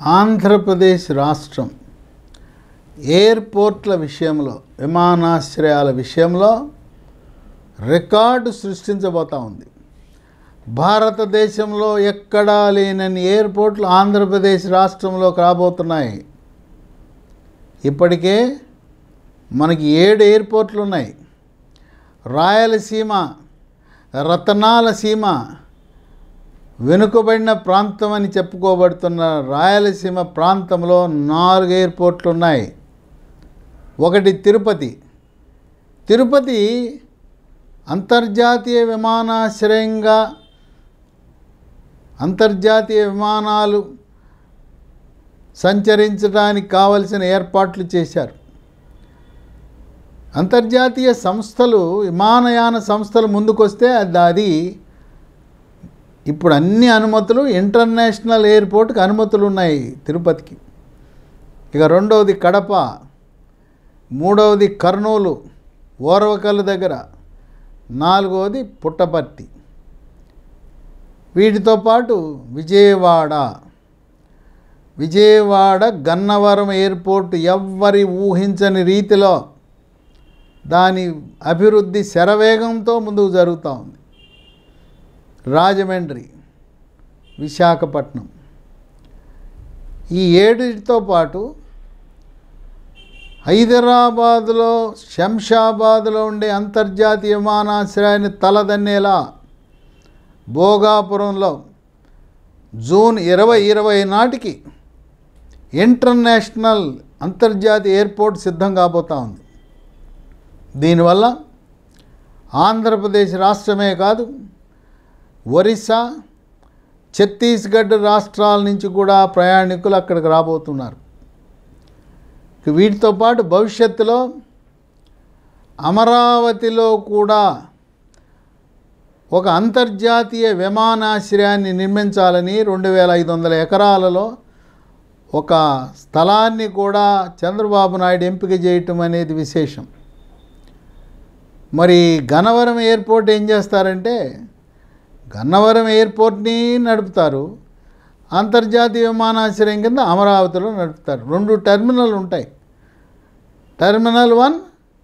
ఆంధ్రప్రదేశ్ రాష్ట్రం ఎయిర్పోర్ట్ల విషయంలో, విమానాశ్రయాల విషయంలో రికార్డు సృష్టించబోతా ఉంది. భారతదేశంలో ఎక్కడా లేనన్ని ఎయిర్పోర్ట్లు ఆంధ్రప్రదేశ్ రాష్ట్రంలోకి రాబోతున్నాయి. ఇప్పటికే మనకి 7 ఎయిర్పోర్ట్లు ఉన్నాయి. రాయలసీమ, రతనాల సీమ, వెనుకబడిన ప్రాంతం అని చెప్పుకోబడుతున్న రాయలసీమ ప్రాంతంలో 4 ఎయిర్పోర్ట్లు ఉన్నాయి. ఒకటి తిరుపతి. తిరుపతి అంతర్జాతీయ విమానాశ్రయంగా అంతర్జాతీయ విమానాలు సంచరించడానికి కావలసిన ఏర్పాట్లు చేశారు. అంతర్జాతీయ సంస్థలు, విమానయాన సంస్థలు ముందుకొస్తే అది ఇప్పుడు అన్ని అనుమతులు ఇంటర్నేషనల్ ఎయిర్పోర్ట్కి అనుమతులు ఉన్నాయి తిరుపతికి. ఇక రెండవది కడప, మూడవది కర్నూలు ఓర్వకల్లు దగ్గర, నాలుగవది పుట్టపర్తి. వీటితో పాటు విజయవాడ గన్నవరం ఎయిర్పోర్ట్ ఎవ్వరి ఊహించని రీతిలో దాని అభివృద్ధి శరవేగంతో ముందుకు జరుగుతూ ఉంది. రాజమండ్రి, విశాఖపట్నం, ఈ 7తో పాటు హైదరాబాదులో, శంషాబాద్లో ఉండే అంతర్జాతీయ విమానాశ్రయాన్ని తలదన్నేలా భోగాపురంలో జూన్ 2020 నాటికి ఇంటర్నేషనల్ అంతర్జాతీయ ఎయిర్పోర్ట్ సిద్ధం కాబోతా ఉంది. దీనివల్ల ఆంధ్రప్రదేశ్ రాష్ట్రమే కాదు, ఒరిస్సా, ఛత్తీస్గఢ్ రాష్ట్రాల నుంచి కూడా ప్రయాణికులు అక్కడికి రాబోతున్నారు. వీటితో పాటు భవిష్యత్తులో అమరావతిలో కూడా ఒక అంతర్జాతీయ విమానాశ్రయాన్ని నిర్మించాలని 2500 ఎకరాలలో ఒక స్థలాన్ని కూడా చంద్రబాబు నాయుడు ఎంపిక చేయటం అనేది విశేషం. మరి గన్నవరం ఎయిర్పోర్ట్ ఏం చేస్తారంటే, గన్నవరం ఎయిర్పోర్ట్ని నడుపుతారు, అంతర్జాతీయ విమానాశ్రయం కింద అమరావతిలో నడుపుతారు. 2 టెర్మినల్ ఉంటాయి. టెర్మినల్ 1,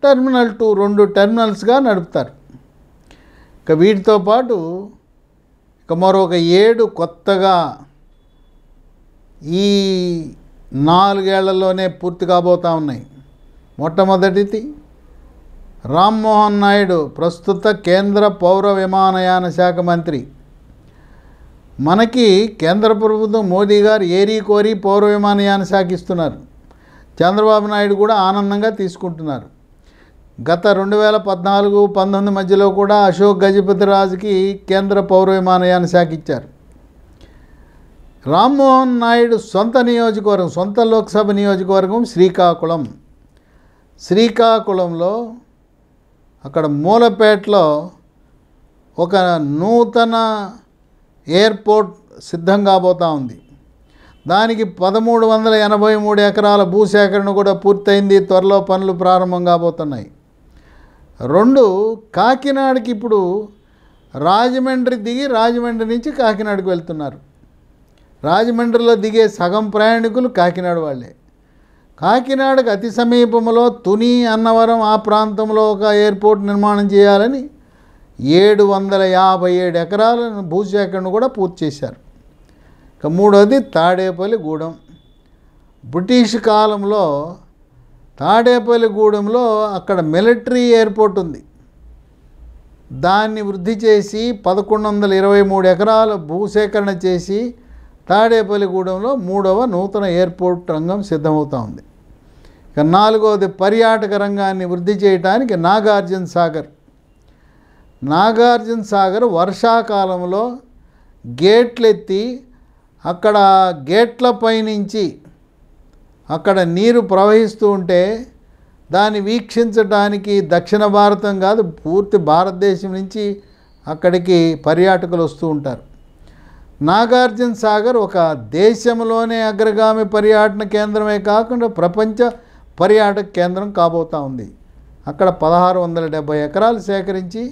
టెర్మినల్ 2, 2 టెర్మినల్స్గా నడుపుతారు. ఇక వీటితో పాటు మరొక 7 కొత్తగా ఈ 4 ఏళ్లలోనే పూర్తి కాబోతూ ఉన్నాయి. మొట్టమొదటిది రామ్మోహన్ నాయుడు, ప్రస్తుత కేంద్ర పౌర విమానయాన శాఖ మంత్రి. మనకి కేంద్ర ప్రభుత్వం మోదీ గారు ఏరి కోరి పౌర విమానయాన శాఖ ఇస్తున్నారు. చంద్రబాబు నాయుడు కూడా ఆనందంగా తీసుకుంటున్నారు. గత 2014-19 మధ్యలో కూడా అశోక్ గజపతిరాజుకి కేంద్ర పౌర విమానయాన శాఖ ఇచ్చారు. రామ్మోహన్ నాయుడు సొంత నియోజకవర్గం, సొంత లోక్సభ నియోజకవర్గం శ్రీకాకుళంలో అక్కడ మూలపేటలో ఒక నూతన ఎయిర్పోర్ట్ సిద్ధం కాబోతూ ఉంది. దానికి 1383 ఎకరాల భూసేకరణ కూడా పూర్తయింది. త్వరలో పనులు ప్రారంభం కాబోతున్నాయి. 2 కాకినాడకి ఇప్పుడు రాజమండ్రి దిగి రాజమండ్రి నుంచి కాకినాడకు వెళ్తున్నారు. రాజమండ్రిలో దిగే సగం ప్రయాణికులు కాకినాడ వాళ్ళే. కాకినాడకు అతి సమీపంలో తుని, అన్నవరం ఆ ప్రాంతంలో ఒక ఎయిర్పోర్ట్ నిర్మాణం చేయాలని 757 ఎకరాల భూసేకరణ కూడా పూర్తి చేశారు. ఇక మూడవది తాడేపల్లిగూడెం. బ్రిటిష్ కాలంలో తాడేపల్లిగూడెంలో అక్కడ మిలిటరీ ఎయిర్పోర్ట్ ఉంది. దాన్ని వృద్ధి చేసి 1123 ఎకరాల భూసేకరణ చేసి తాడేపల్లిగూడెంలో 3వ నూతన ఎయిర్పోర్ట్ రంగం సిద్ధమవుతూ ఉంది. ఇక 4వది పర్యాటక రంగాన్ని వృద్ధి చేయడానికి నాగార్జున సాగర్ వర్షాకాలంలో గేట్లు ఎత్తి అక్కడ గేట్లపై నుంచి అక్కడ నీరు ప్రవహిస్తూ ఉంటే దాన్ని వీక్షించడానికి దక్షిణ భారతం కాదు, పూర్తి భారతదేశం నుంచి అక్కడికి పర్యాటకులు వస్తూ ఉంటారు. నాగార్జున సాగర్ ఒక దేశంలోనే అగ్రగామి పర్యాటన కేంద్రమే కాకుండా ప్రపంచ పర్యాటక కేంద్రం కాబోతూ ఉంది. అక్కడ 1670 ఎకరాలు సేకరించి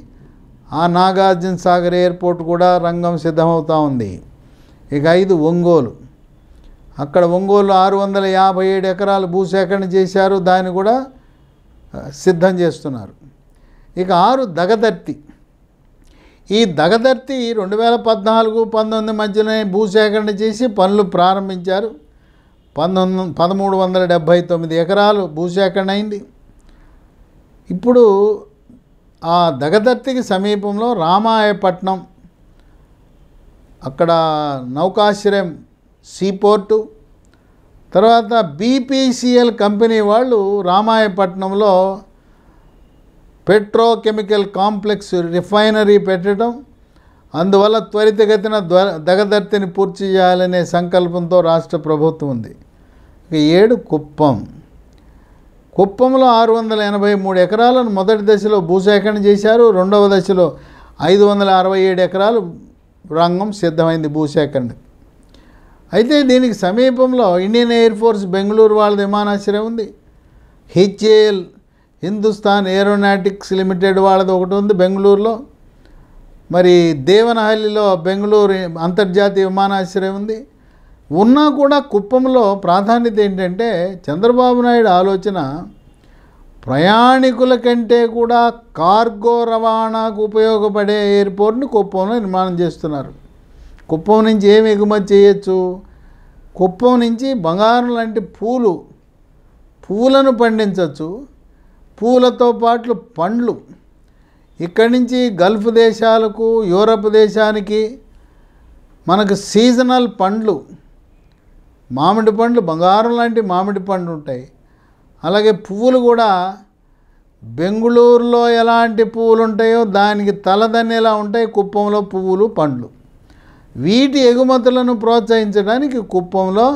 ఆ నాగార్జున సాగర్ ఎయిర్పోర్ట్ కూడా రంగం సిద్ధమవుతూ ఉంది. ఇక 5 ఒంగోలు. అక్కడ ఒంగోలు 657 ఎకరాలు భూసేకరణ చేశారు, దాన్ని కూడా సిద్ధం చేస్తున్నారు. ఇక 6 దగదర్తి. ఈ దగదర్తి 2014-19 మధ్యలోనే భూసేకరణ చేసి పనులు ప్రారంభించారు. 1379 ఎకరాలు భూసేకరణ అయింది. ఇప్పుడు ఆ దగదర్తికి సమీపంలో రామాయపట్నం, అక్కడ నౌకాశ్రయం సీపోర్టు, తర్వాత బీపీసీఎల్ కంపెనీ వాళ్ళు రామాయపట్నంలో పెట్రోకెమికల్ కాంప్లెక్స్ రిఫైనరీ పెట్టడం, అందువల్ల త్వరితగతిన దగదర్తిని పూర్తి చేయాలనే సంకల్పంతో రాష్ట్ర ప్రభుత్వం ఉంది. ఇక 7 కుప్పం. కుప్పంలో 683 ఎకరాలను మొదటి దశలో భూసేకరణ చేశారు. రెండవ దశలో 567 ఎకరాలు రంగం సిద్ధమైంది భూసేకరణ. అయితే దీనికి సమీపంలో ఇండియన్ ఎయిర్ ఫోర్స్ బెంగళూరు వాళ్ళ విమానాశ్రయం ఉంది. హెచ్ఏఎల్ హిందుస్థాన్ ఏరోనాటిక్స్ లిమిటెడ్ వాళ్ళది ఒకటి ఉంది బెంగళూరులో. మరి దేవనహల్లిలో బెంగళూరు అంతర్జాతీయ విమానాశ్రయం ఉంది. ఉన్నా కూడా కుప్పంలో ప్రాధాన్యత ఏంటంటే చంద్రబాబు నాయుడు ఆలోచన ప్రయాణికుల కంటే కూడా కార్గో రవాణాకు ఉపయోగపడే ఎయిర్పోర్ట్ని కుప్పంలో నిర్మాణం చేస్తున్నారు. కుప్పం నుంచి ఏమి ఎగుమతి చేయొచ్చు? కుప్పం నుంచి బంగారం లాంటి పూలను పండించవచ్చు. పూలతో పాటు పండ్లు ఇక్కడి నుంచి గల్ఫ్ దేశాలకు, యూరప్ దేశానికి మనకు సీజనల్ పండ్లు, మామిడి పండ్లు, బంగారం లాంటి మామిడి పండ్లు ఉంటాయి. అలాగే పువ్వులు కూడా బెంగుళూరులో ఎలాంటి పువ్వులు ఉంటాయో దానికి తలదన్నేలా ఉంటాయి కుప్పంలో పువ్వులు, పండ్లు. వీటి ఎగుమతులను ప్రోత్సహించడానికి కుప్పంలో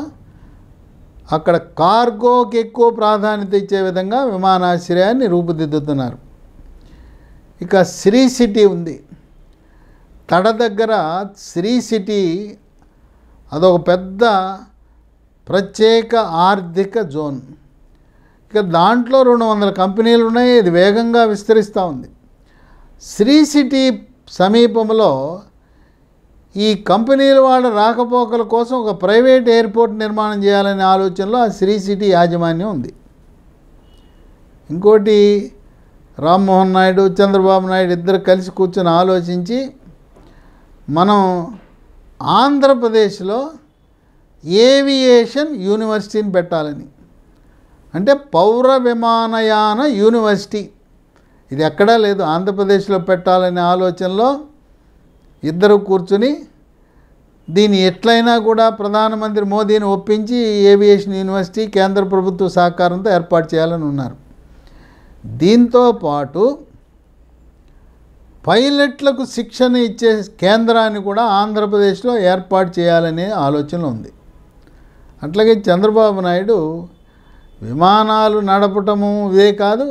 అక్కడ కార్గోకి ఎక్కువ ప్రాధాన్యత ఇచ్చే విధంగా విమానాశ్రయాన్ని రూపుదిద్దుతున్నారు. ఇక శ్రీ సిటీ ఉంది. తడ దగ్గర శ్రీ సిటీ అదొక పెద్ద ప్రత్యేక ఆర్థిక జోన్. ఇక దాంట్లో 200 కంపెనీలు ఉన్నాయి. ఇది వేగంగా విస్తరిస్తూ ఉంది. శ్రీ సిటీ సమీపంలో ఈ కంపెనీల వాళ్ళ రాకపోకల కోసం ఒక ప్రైవేట్ ఎయిర్పోర్ట్ నిర్మాణం చేయాలనే ఆలోచనలో ఆ శ్రీ సిటీ యాజమాన్యం ఉంది. ఇంకోటి రామ్మోహన్ నాయుడు, చంద్రబాబు నాయుడు ఇద్దరు కలిసి కూర్చొని ఆలోచించి మనం ఆంధ్రప్రదేశ్లో ఏవియేషన్ యూనివర్సిటీని పెట్టాలని, అంటే పౌర విమానయాన యూనివర్సిటీ. ఇది ఎక్కడా లేదు, ఆంధ్రప్రదేశ్లో పెట్టాలనే ఆలోచనలో ఇద్దరు కూర్చుని దీన్ని ఎట్లయినా కూడా ప్రధానమంత్రి మోదీని ఒప్పించి ఏవియేషన్ యూనివర్సిటీ కేంద్ర ప్రభుత్వ సహకారంతో ఏర్పాటు చేయాలని ఉన్నారు. దీంతో పాటు పైలట్లకు శిక్షణ ఇచ్చే కేంద్రాన్ని కూడా ఆంధ్రప్రదేశ్లో ఏర్పాటు చేయాలనే ఆలోచన ఉంది. అట్లాగే చంద్రబాబు నాయుడు విమానాలు నడపటము ఇదే కాదు,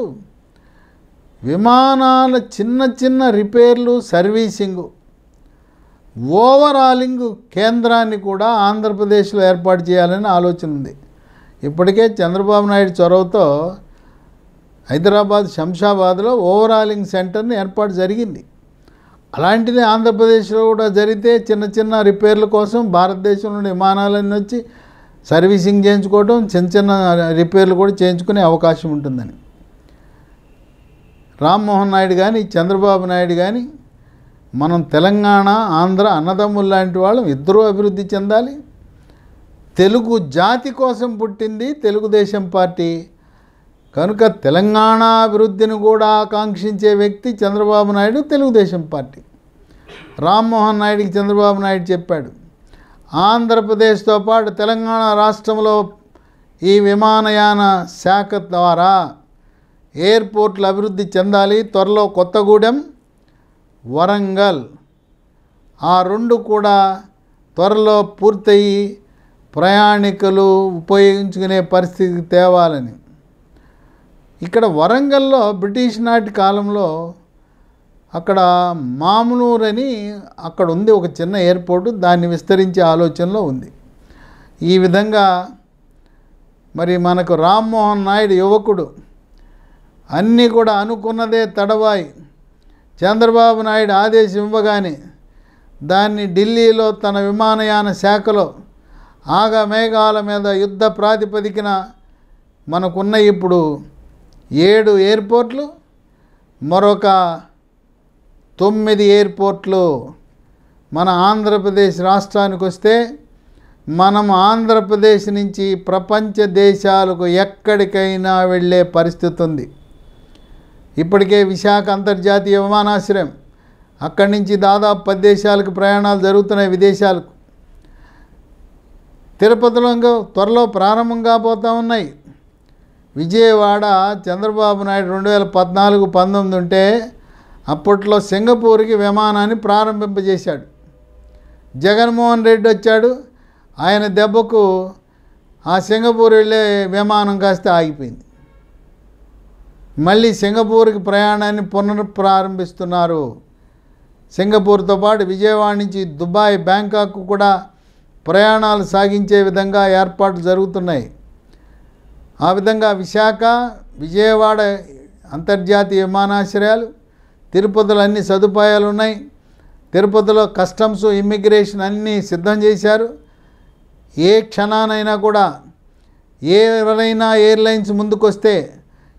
విమానాల చిన్న చిన్న రిపేర్లు, సర్వీసింగు, ఓవరాలింగ్ కేంద్రాన్ని కూడా ఆంధ్రప్రదేశ్లో ఏర్పాటు చేయాలని ఆలోచన ఉంది. ఇప్పటికే చంద్రబాబు నాయుడు చొరవతో హైదరాబాద్ శంషాబాద్లో ఓవరాలింగ్ సెంటర్ని ఏర్పాటు జరిగింది. అలాంటిది ఆంధ్రప్రదేశ్లో కూడా జరిగితే చిన్న చిన్న రిపేర్ల కోసం భారతదేశం నుండి విమానాలన్నీ వచ్చి సర్వీసింగ్ చేయించుకోవడం, చిన్న చిన్న రిపేర్లు కూడా చేయించుకునే అవకాశం ఉంటుందని. రామ్మోహన్ నాయుడు కానీ చంద్రబాబు నాయుడు కానీ మనం తెలంగాణ, ఆంధ్ర అన్నదమ్ములు లాంటి వాళ్ళం, ఇద్దరూ అభివృద్ధి చెందాలి. తెలుగు జాతి కోసం పుట్టింది తెలుగుదేశం పార్టీ కనుక తెలంగాణ అభివృద్ధిని కూడా ఆకాంక్షించే వ్యక్తి చంద్రబాబు నాయుడు, తెలుగుదేశం పార్టీ. రామ్మోహన్ నాయుడికి చంద్రబాబు నాయుడు చెప్పాడు, ఆంధ్రప్రదేశ్తో పాటు తెలంగాణ రాష్ట్రంలో ఈ విమానయాన శాఖ ద్వారా ఎయిర్పోర్ట్లు అభివృద్ధి చెందాలి. త్వరలో కొత్తగూడెం, వరంగల్ ఆ 2 కూడా త్వరలో పూర్తయి ప్రయాణికులు ఉపయోగించుకునే పరిస్థితికి తేవాలని. ఇక్కడ వరంగల్లో బ్రిటిష్ నాటి కాలంలో అక్కడ మామునూర్ అని అక్కడ ఉంది ఒక చిన్న ఎయిర్పోర్టు, దాన్ని విస్తరించే ఆలోచనలో ఉంది. ఈ విధంగా మరి మనకు రామ్మోహన్ నాయుడు యువకుడు అన్నీ కూడా అనుకున్నదే తడవాయి. చంద్రబాబు నాయుడు ఆదేశం ఇవ్వగానే దాన్ని ఢిల్లీలో తన విమానయాన శాఖలో ఆగమేఘాల మీద యుద్ధ ప్రాతిపదికన మనకున్న ఇప్పుడు 7 ఎయిర్పోర్ట్లు, మరొక 9 ఎయిర్పోర్ట్లు మన ఆంధ్రప్రదేశ్ రాష్ట్రానికి వస్తే మనం ఆంధ్రప్రదేశ్ నుంచి ప్రపంచ దేశాలకు ఎక్కడికైనా వెళ్ళే పరిస్థితి ఉంది. ఇప్పటికే విశాఖ అంతర్జాతీయ విమానాశ్రయం, అక్కడి నుంచి దాదాపు 10 దేశాలకు ప్రయాణాలు జరుగుతున్నాయి, విదేశాలకు. తిరుపతిలో ఇంకా త్వరలో ప్రారంభం కాబోతూ ఉన్నాయి. విజయవాడ చంద్రబాబు నాయుడు 2014-19 ఉంటే అప్పట్లో సింగపూర్కి విమానాన్ని ప్రారంభింపజేశాడు. జగన్మోహన్ రెడ్డి వచ్చాడు, ఆయన దెబ్బకు ఆ సింగపూర్ వెళ్ళే విమానం కాస్త ఆగిపోయింది. మళ్ళీ సింగపూర్కి ప్రయాణాన్ని పునఃప్రారంభిస్తున్నారు. సింగపూర్తో పాటు విజయవాడ నుంచి దుబాయ్, బ్యాంకాక్ కూడా ప్రయాణాలు సాగించే విధంగా ఏర్పాట్లు జరుగుతున్నాయి. ఆ విధంగా విశాఖ, విజయవాడ అంతర్జాతీయ విమానాశ్రయాలు, తిరుపతిలో అన్ని సదుపాయాలు ఉన్నాయి. తిరుపతిలో కస్టమ్స్, ఇమ్మిగ్రేషన్ అన్నీ సిద్ధం చేశారు. ఏ క్షణానైనా కూడా ఎవరైనా ఎయిర్లైన్స్ ముందుకొస్తే,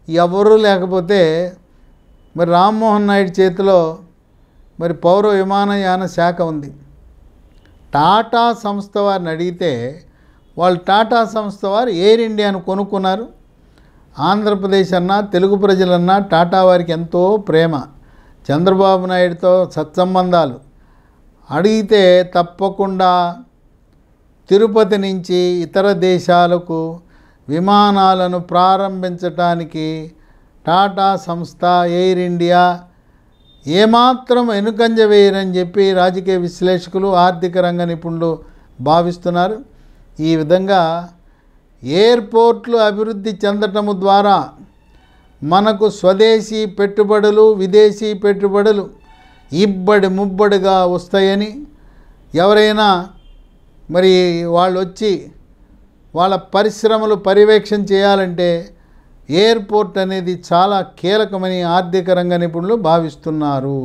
ఎవరూ లేకపోతే మరి రామ్మోహన్ నాయుడు చేతిలో మరి పౌర విమానయాన శాఖ ఉంది. టాటా సంస్థ వారిని అడిగితే వాళ్ళు టాటా సంస్థ వారు ఎయిర్ ఇండియాను కొనుక్కున్నారు. ఆంధ్రప్రదేశ్ అన్నా, తెలుగు ప్రజలన్నా టాటా వారికి ఎంతో ప్రేమ, చంద్రబాబు నాయుడుతో సత్సంబంధాలు. అడిగితే తప్పకుండా తిరుపతి నుంచి ఇతర దేశాలకు విమానాలను ప్రారంభించటానికి టాటా సంస్థ, ఎయిర్ ఇండియా ఏమాత్రం వెనుకంజ వేయరని చెప్పి రాజకీయ విశ్లేషకులు, ఆర్థిక రంగ నిపుణులు భావిస్తున్నారు. ఈ విధంగా ఎయిర్పోర్ట్లు అభివృద్ధి చెందటము ద్వారా మనకు స్వదేశీ పెట్టుబడులు, విదేశీ పెట్టుబడులు ఇబ్బడి ముబ్బడిగా వస్తాయని, ఎవరైనా మరి వాళ్ళు వచ్చి వాళ్ళ పరిశ్రమలు పర్యవేక్షణ చేయాలంటే ఎయిర్పోర్ట్ అనేది చాలా కీలకమని ఆర్థిక రంగ నిపుణులు భావిస్తున్నారు.